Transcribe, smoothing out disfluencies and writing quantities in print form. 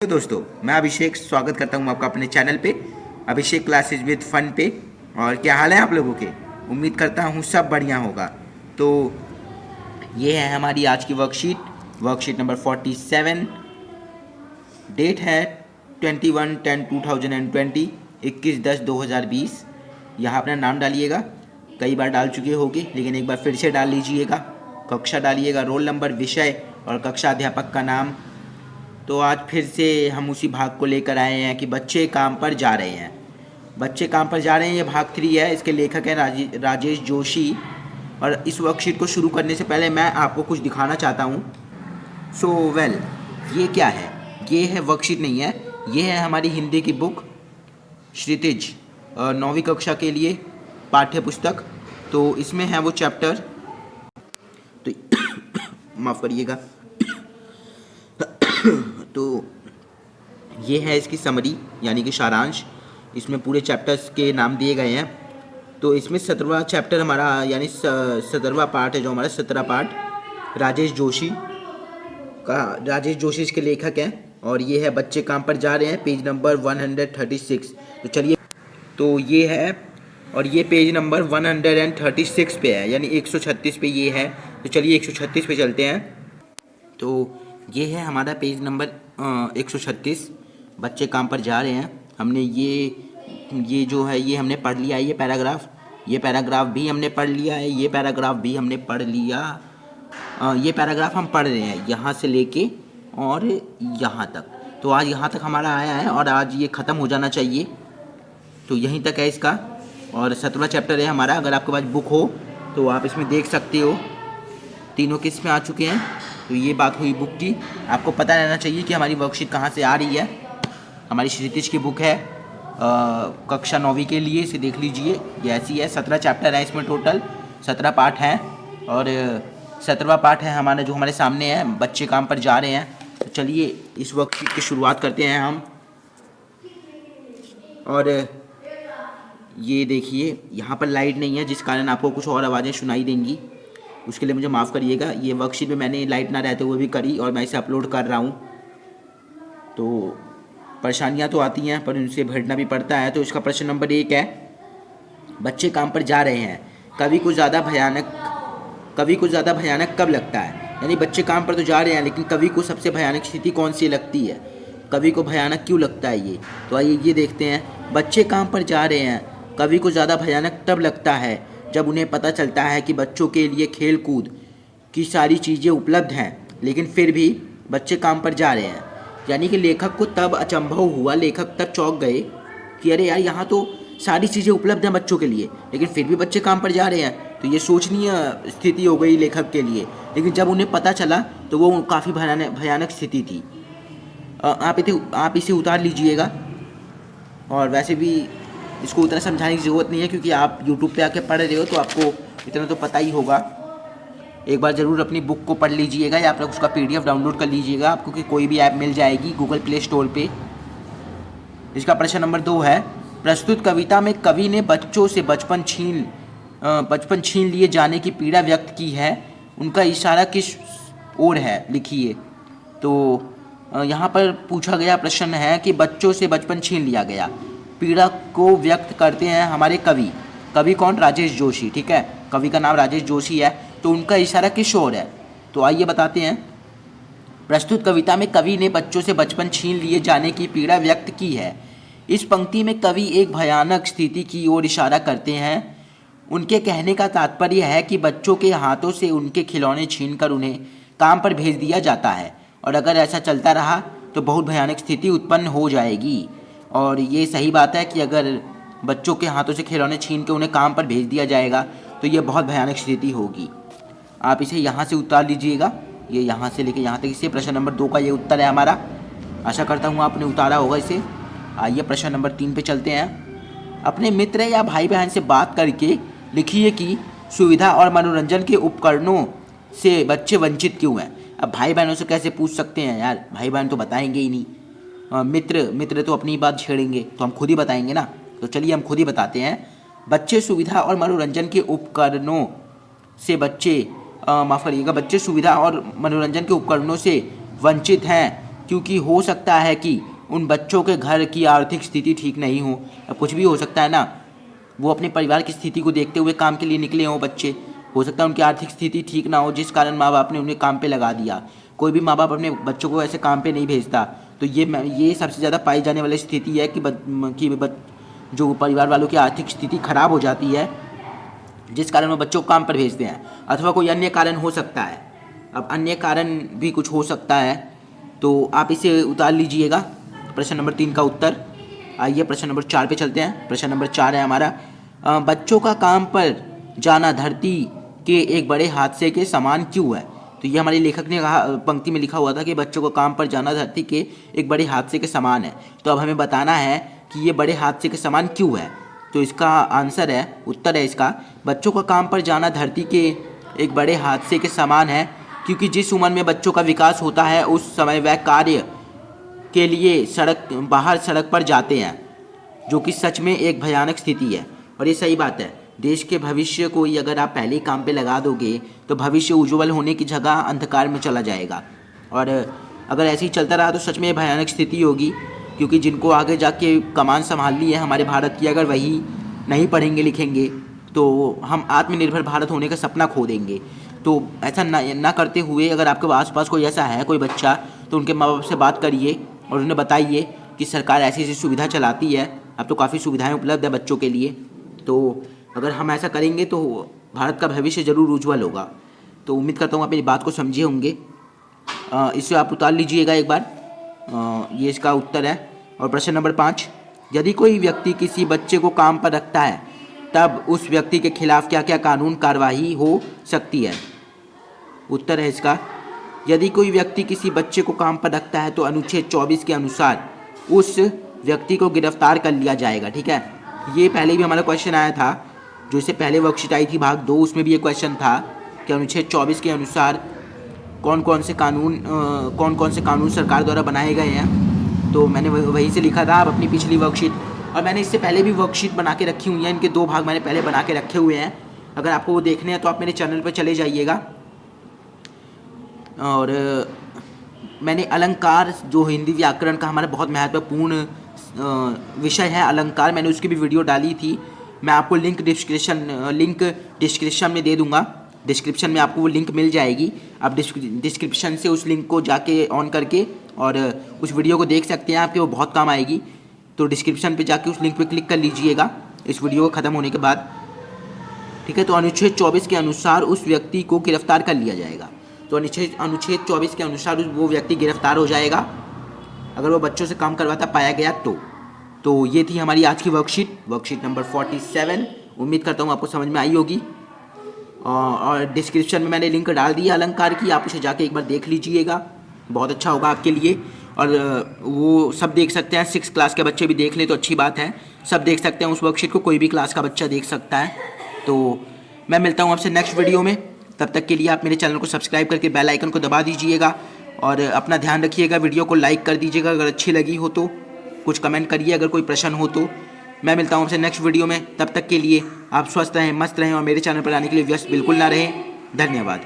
तो दोस्तों, मैं अभिषेक स्वागत करता हूँ आपका अपने चैनल पे, अभिषेक क्लासेज विद फन पे। और क्या हाल है आप लोगों के? उम्मीद करता हूँ सब बढ़िया होगा। तो ये है हमारी आज की वर्कशीट नंबर 47। डेट है 21/10/2020, 21/10/2020। यहाँ अपना नाम डालिएगा। कई बार डाल चुके होगे, लेकिन एक बार फिर से डाल लीजिएगा। कक्षा डालिएगा, रोल नंबर, विषय और कक्षा अध्यापक का नाम। तो आज फिर से हम उसी भाग को लेकर आए हैं कि बच्चे काम पर जा रहे हैं। बच्चे काम पर जा रहे हैं, ये भाग 3 है। इसके लेखक हैं राजेश जोशी। और इस वर्कशीट को शुरू करने से पहले मैं आपको कुछ दिखाना चाहता हूँ। ये क्या है? ये है वर्कशीट नहीं है, ये है हमारी हिंदी की बुक क्षितिज 9वीं कक्षा के लिए पाठ्य पुस्तक। तो इसमें है वो चैप्टर, तो माफ़ करिएगा। तो ये है इसकी समरी यानी कि सारांश। इसमें पूरे चैप्टर्स के नाम दिए गए हैं। तो इसमें 17वां चैप्टर हमारा यानी 17वां पार्ट है, जो हमारा 17वां पार्ट राजेश जोशी इसके लेखक हैं। और ये है बच्चे काम पर जा रहे हैं, पेज नंबर 136। तो चलिए, तो ये है और ये पेज नंबर 136 पे है, यानी 136 पे ये है। तो चलिए 136 पे चलते हैं। तो ये है हमारा पेज नंबर 136, बच्चे काम पर जा रहे हैं। हमने ये जो है ये हमने पढ़ लिया है। ये पैराग्राफ भी हमने पढ़ लिया है। ये पैराग्राफ भी हमने पढ़ लिया। ये पैराग्राफ हम पढ़ रहे हैं यहाँ से लेके और यहाँ तक। तो आज यहाँ तक हमारा आया है और आज ये ख़त्म हो जाना चाहिए। तो यहीं तक है इसका। और 17वां चैप्टर है हमारा। अगर आपके पास बुक हो तो आप इसमें देख सकते हो, तीनों किस में आ चुके हैं। तो ये बात हुई बुक की। आपको पता रहना चाहिए कि हमारी वर्कशीट कहाँ से आ रही है। हमारी क्षितिज की बुक है कक्षा 9वीं के लिए, इसे देख लीजिए। ये ऐसी है, 17 चैप्टर है इसमें, टोटल 17 पार्ट हैं। और 17वां पार्ट है हमारे जो हमारे सामने है, बच्चे काम पर जा रहे हैं। तो चलिए इस वर्कशीट की शुरुआत करते हैं हम। और ये देखिए, यहाँ पर लाइट नहीं है, जिस कारण आपको कुछ और आवाज़ें सुनाई देंगी। उसके लिए मुझे माफ़ करिएगा। ये वर्कशीट में मैंने लाइट ना रहते हुए भी करी और मैं इसे अपलोड कर रहा हूँ। तो परेशानियाँ तो आती हैं, पर उनसे भिड़ना भी पड़ता है। तो इसका प्रश्न नंबर 1 है, बच्चे काम पर जा रहे हैं, कवि को ज़्यादा भयानक कब लगता है? यानी बच्चे काम पर तो जा रहे हैं, लेकिन कवि को सबसे भयानक स्थिति कौन सी लगती है? कवि को भयानक क्यों लगता है ये? तो आइए ये देखते हैं। बच्चे काम पर जा रहे हैं, कवि को ज़्यादा भयानक तब लगता है जब उन्हें पता चलता है कि बच्चों के लिए खेल कूद की सारी चीज़ें उपलब्ध हैं, लेकिन फिर भी बच्चे काम पर जा रहे हैं। यानी कि लेखक को तब अचंभव हुआ, लेखक तब चौंक गए कि अरे यार, यहाँ तो सारी चीज़ें उपलब्ध हैं बच्चों के लिए, लेकिन फिर भी बच्चे काम पर जा रहे हैं। तो ये शोचनीय स्थिति हो गई लेखक के लिए। लेकिन जब उन्हें पता चला तो वो काफ़ी भयानक स्थिति थी। आप इसे उतार लीजिएगा। और वैसे भी इसको उतना समझाने की ज़रूरत नहीं है, क्योंकि आप यूट्यूब पे आके पढ़ रहे हो तो आपको इतना तो पता ही होगा। एक बार ज़रूर अपनी बुक को पढ़ लीजिएगा, या आप उसका PDF डाउनलोड कर लीजिएगा। आपको कि कोई भी ऐप मिल जाएगी गूगल प्ले स्टोर पे। इसका प्रश्न नंबर 2 है, प्रस्तुत कविता में कवि ने बच्चों से बचपन छीन लिए जाने की पीड़ा व्यक्त की है। उनका इशारा किस ओर है? लिखिए। तो यहाँ पर पूछा गया प्रश्न है कि बच्चों से बचपन छीन लिया गया, पीड़ा को व्यक्त करते हैं हमारे कवि। कवि कौन? राजेश जोशी। ठीक है, कवि का नाम राजेश जोशी है। तो उनका इशारा किस ओर है? तो आइए बताते हैं। प्रस्तुत कविता में कवि ने बच्चों से बचपन छीन लिए जाने की पीड़ा व्यक्त की है। इस पंक्ति में कवि एक भयानक स्थिति की ओर इशारा करते हैं। उनके कहने का तात्पर्य है कि बच्चों के हाथों से उनके खिलौने छीनकर उन्हें काम पर भेज दिया जाता है, और अगर ऐसा चलता रहा तो बहुत भयानक स्थिति उत्पन्न हो जाएगी। और ये सही बात है कि अगर बच्चों के हाथों से खिलौने छीन के उन्हें काम पर भेज दिया जाएगा तो ये बहुत भयानक स्थिति होगी। आप इसे यहाँ से उतार लीजिएगा। ये यहाँ से लेके यहाँ तक, इसे प्रश्न नंबर 2 का ये उत्तर है हमारा। आशा करता हूँ आपने उतारा होगा इसे। आइए प्रश्न नंबर 3 पे चलते हैं। अपने मित्र या भाई बहन से बात करके लिखिए कि सुविधा और मनोरंजन के उपकरणों से बच्चे वंचित क्यों हैं। अब भाई बहनों से कैसे पूछ सकते हैं यार, भाई बहन तो बताएंगे ही नहीं। मित्र तो अपनी बात छेड़ेंगे, तो हम खुद ही बताएंगे ना। तो चलिए हम खुद ही बताते हैं। बच्चे सुविधा और मनोरंजन के उपकरणों से बच्चे सुविधा और मनोरंजन के उपकरणों से वंचित हैं क्योंकि हो सकता है कि उन बच्चों के घर की आर्थिक स्थिति ठीक नहीं हो, अब कुछ भी हो सकता है ना, वो अपने परिवार की स्थिति को देखते हुए काम के लिए निकले हों बच्चे, हो सकता है उनकी आर्थिक स्थिति ठीक ना हो जिस कारण माँ बाप ने उन्हें काम पे लगा दिया। कोई भी माँ बाप अपने बच्चों को ऐसे काम पे नहीं भेजता। तो ये सबसे ज़्यादा पाई जाने वाली स्थिति है कि जो परिवार वालों की आर्थिक स्थिति खराब हो जाती है जिस कारण वो बच्चों को काम पर भेजते हैं, अथवा कोई अन्य कारण हो सकता है। अब अन्य कारण भी कुछ हो सकता है, तो आप इसे उतार लीजिएगा प्रश्न नंबर 3 का उत्तर। आइए प्रश्न नंबर 4 पे चलते हैं। प्रश्न नंबर 4 है हमारा, बच्चों का काम पर जाना धरती के एक बड़े हादसे के समान क्यों है। तो ये हमारे लेखक ने कहा, पंक्ति में लिखा हुआ था कि बच्चों का काम पर जाना धरती के एक बड़े हादसे के समान है। तो अब हमें बताना है कि ये बड़े हादसे के समान क्यों है। तो इसका आंसर है, उत्तर है इसका, बच्चों का काम पर जाना धरती के एक बड़े हादसे के समान है क्योंकि जिस उम्र में बच्चों का विकास होता है उस समय वह कार्य के लिए बाहर सड़क पर जाते हैं, जो कि सच में एक भयानक स्थिति है। और ये सही बात है। देश के भविष्य को ही अगर आप पहले ही काम पे लगा दोगे तो भविष्य उज्ज्वल होने की जगह अंधकार में चला जाएगा। और अगर ऐसे ही चलता रहा तो सच में भयानक स्थिति होगी, क्योंकि जिनको आगे जाके कमान संभालनी है हमारे भारत की, अगर वही नहीं पढ़ेंगे लिखेंगे तो हम आत्मनिर्भर भारत होने का सपना खो देंगे। तो ऐसा ना करते हुए अगर आपके आसपास कोई ऐसा है कोई बच्चा, तो उनके माँ बाप से बात करिए और उन्हें बताइए कि सरकार ऐसी ऐसी सुविधा चलाती है। अब तो काफ़ी सुविधाएं उपलब्ध है बच्चों के लिए। तो अगर हम ऐसा करेंगे तो भारत का भविष्य ज़रूर उज्ज्वल होगा। तो उम्मीद करता हूँ आप मेरी बात को समझे होंगे। इसे आप उतार लीजिएगा एक बार। ये इसका उत्तर है। और प्रश्न नंबर 5, यदि कोई व्यक्ति किसी बच्चे को काम पर रखता है तब उस व्यक्ति के खिलाफ क्या क्या कानून कार्यवाही हो सकती है। उत्तर है इसका, यदि कोई व्यक्ति किसी बच्चे को काम पर रखता है तो अनुच्छेद 24 के अनुसार उस व्यक्ति को गिरफ्तार कर लिया जाएगा। ठीक है, ये पहले भी हमारा क्वेश्चन आया था, जो इससे पहले वर्कशीट आई थी भाग 2, उसमें भी ये क्वेश्चन था कि अनुच्छेद 24 के अनुसार कौन कौन से कानून सरकार द्वारा बनाए गए हैं। तो मैंने वहीं से लिखा था। आप अपनी पिछली वर्कशीट, और मैंने इससे पहले भी वर्कशीट बना के रखी हुई है, इनके 2 भाग मैंने पहले बना के रखे हुए हैं। अगर आपको वो देखने हैं तो आप मेरे चैनल पर चले जाइएगा। और मैंने अलंकार, जो हिंदी व्याकरण का हमारा बहुत महत्वपूर्ण विषय है अलंकार, मैंने उसकी भी वीडियो डाली थी। मैं आपको लिंक डिस्क्रिप्शन में दे दूंगा। डिस्क्रिप्शन में आपको वो लिंक मिल जाएगी। आप डिस्क्रिप्शन से उस लिंक को जाके ऑन करके और उस वीडियो को देख सकते हैं, आपके वो बहुत काम आएगी। तो डिस्क्रिप्शन पे जाके उस लिंक पे क्लिक कर लीजिएगा इस वीडियो को ख़त्म होने के बाद। ठीक है, तो अनुच्छेद 24 के अनुसार उस व्यक्ति को गिरफ्तार कर लिया जाएगा। तो अनुच्छेद 24 के अनुसार वो व्यक्ति गिरफ्तार हो जाएगा अगर वो बच्चों से काम करवाता पाया गया तो ये थी हमारी आज की वर्कशीट नंबर 47। उम्मीद करता हूँ आपको समझ में आई होगी। और डिस्क्रिप्शन में मैंने लिंक डाल दिया अलंकार की, आप उसे जाके एक बार देख लीजिएगा, बहुत अच्छा होगा आपके लिए। और वो सब देख सकते हैं, 6 क्लास के बच्चे भी देख ले तो अच्छी बात है। सब देख सकते हैं उस वर्कशीट को, कोई भी क्लास का बच्चा देख सकता है। तो मैं मिलता हूँ आपसे नेक्स्ट वीडियो में। तब तक के लिए आप मेरे चैनल को सब्सक्राइब करके बेल आइकन को दबा दीजिएगा और अपना ध्यान रखिएगा। वीडियो को लाइक कर दीजिएगा अगर अच्छी लगी हो तो, कुछ कमेंट करिए अगर कोई प्रश्न हो तो। मैं मिलता हूँ आपसे नेक्स्ट वीडियो में। तब तक के लिए आप स्वस्थ रहें, मस्त रहें और मेरे चैनल पर आने के लिए व्यस्त बिल्कुल ना रहें। धन्यवाद।